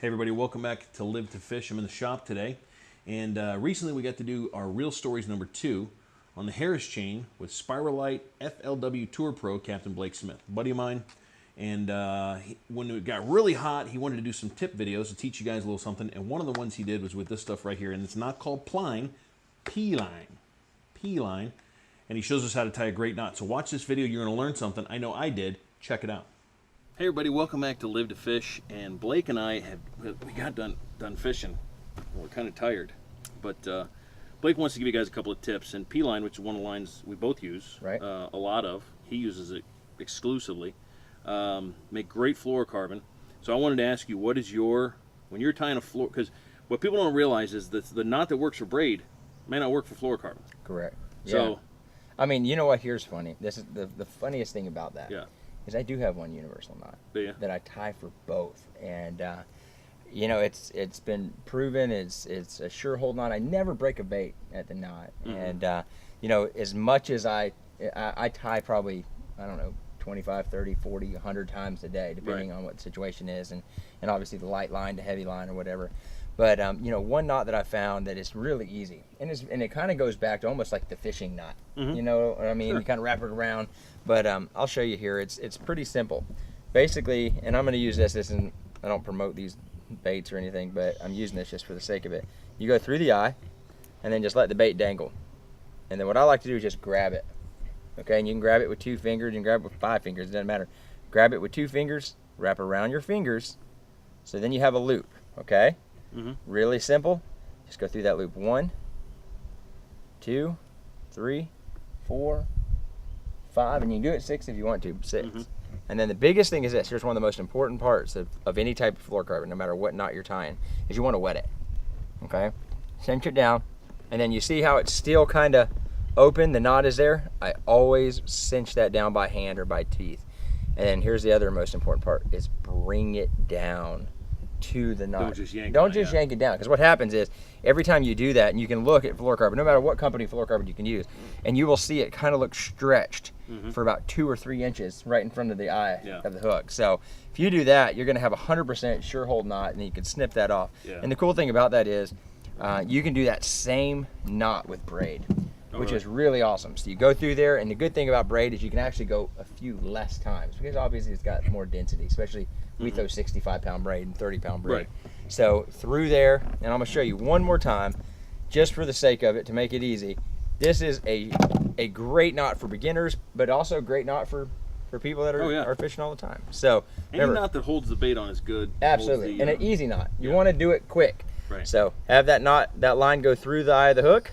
Hey everybody, welcome back to Live to Fish. I'm in the shop today, and recently we got to do our Real Stories number 2 on the Harris chain with Spiralite FLW Tour Pro Captain Blake Smith, a buddy of mine. And when it got really hot, he wanted to do some tip videos to teach you guys a little something, and one of the ones he did was with this stuff right here, and it's not called pline, P-line, and he shows us how to tie a great knot. So watch this video, you're going to learn something. I know I did. Check it out. Hey everybody, welcome back to Live to Fish, and Blake and I got done fishing. We're kind of tired, but Blake wants to give you guys a couple of tips. And P-line, which is one of the lines we both use, right? A lot of. He uses it exclusively. Make great fluorocarbon. So I wanted to ask you, what is your, when you're tying a fluor, because what people don't realize is that the knot that works for braid may not work for fluorocarbon. Correct. So, yeah. I mean, you know what? Here's funny. This is the funniest thing about that. Yeah. Is I do have one universal knot that I tie for both, and you know, it's been proven. It's a sure hold knot. I never break a bait at the knot, and you know, as much as I tie probably, I don't know, 25, 30, 40, 100 times a day, depending on what the situation is, and obviously the light line to heavy line or whatever. But you know, one knot that I found that is really easy, and it kind of goes back to almost like the fishing knot. You know what I mean? Sure. You kind of wrap it around. But I'll show you here. It's pretty simple. Basically, and I'm going to use this. I don't promote these baits or anything, but I'm using this just for the sake of it. You go through the eye, and then just let the bait dangle. And then what I like to do is just grab it. Okay, and you can grab it with 2 fingers. You can grab it with 5 fingers. It doesn't matter. Grab it with 2 fingers. Wrap around your fingers. So then you have a loop. Okay. Really simple. Just go through that loop. 1, 2, 3, 4, 5, and you can do it 6 if you want to. 6. And then the biggest thing is this. Here's one of the most important parts of any type of fluorocarbon, no matter what knot you're tying, is you want to wet it. Okay? Cinch it down, and then you see how it's still kind of open, the knot is there. I always cinch that down by hand or by teeth. And then here's the other most important part, is bring it down to the knot. Don't just yank it down, because what happens is every time you do that, and you can look at fluorocarbon, no matter what company fluorocarbon you can use, and you will see it kind of look stretched for about 2 or 3 inches right in front of the eye of the hook. So if you do that, you're going to have a 100% sure hold knot, and you can snip that off. And the cool thing about that is you can do that same knot with braid, which is really awesome. So you go through there, and the good thing about braid is you can actually go a few less times, because obviously it's got more density, especially we throw 65-pound braid and 30-pound braid. So through there, and I'm gonna show you one more time, just for the sake of it, to make it easy. This is a great knot for beginners, but also a great knot for people that are fishing all the time. So any knot that holds the bait on is good. Absolutely, and an easy knot. You want to do it quick. So have that knot, that line go through the eye of the hook.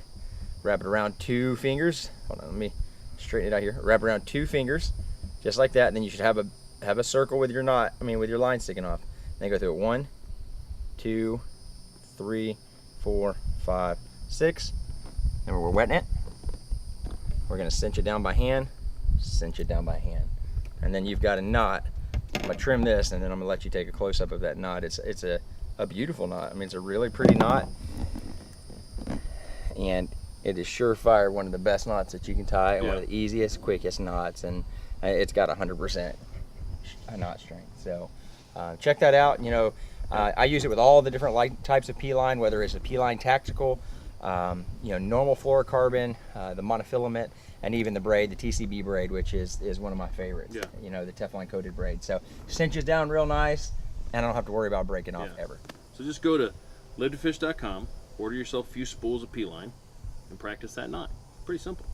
Wrap it around 2 fingers. Hold on, let me straighten it out here. Wrap around 2 fingers, just like that. And then you should have a circle with your knot. With your line sticking off. And then go through it. 1, 2, 3, 4, 5, 6. And we're wetting it. We're gonna cinch it down by hand. Cinch it down by hand. And then you've got a knot. I'm gonna trim this, and then I'm gonna let you take a close up of that knot. It's a beautiful knot. It's a really pretty knot, and it is surefire one of the best knots that you can tie, and one of the easiest, quickest knots, and it's got 100% knot strength. So check that out. You know, I use it with all the different types of P-line, whether it's a P-line tactical, you know, normal fluorocarbon, the monofilament, and even the braid, the TCB braid, which is one of my favorites. You know, the Teflon coated braid. So cinches down real nice, and I don't have to worry about breaking off ever. So just go to livetofish.com, order yourself a few spools of P-line, and practice that knot. Pretty simple.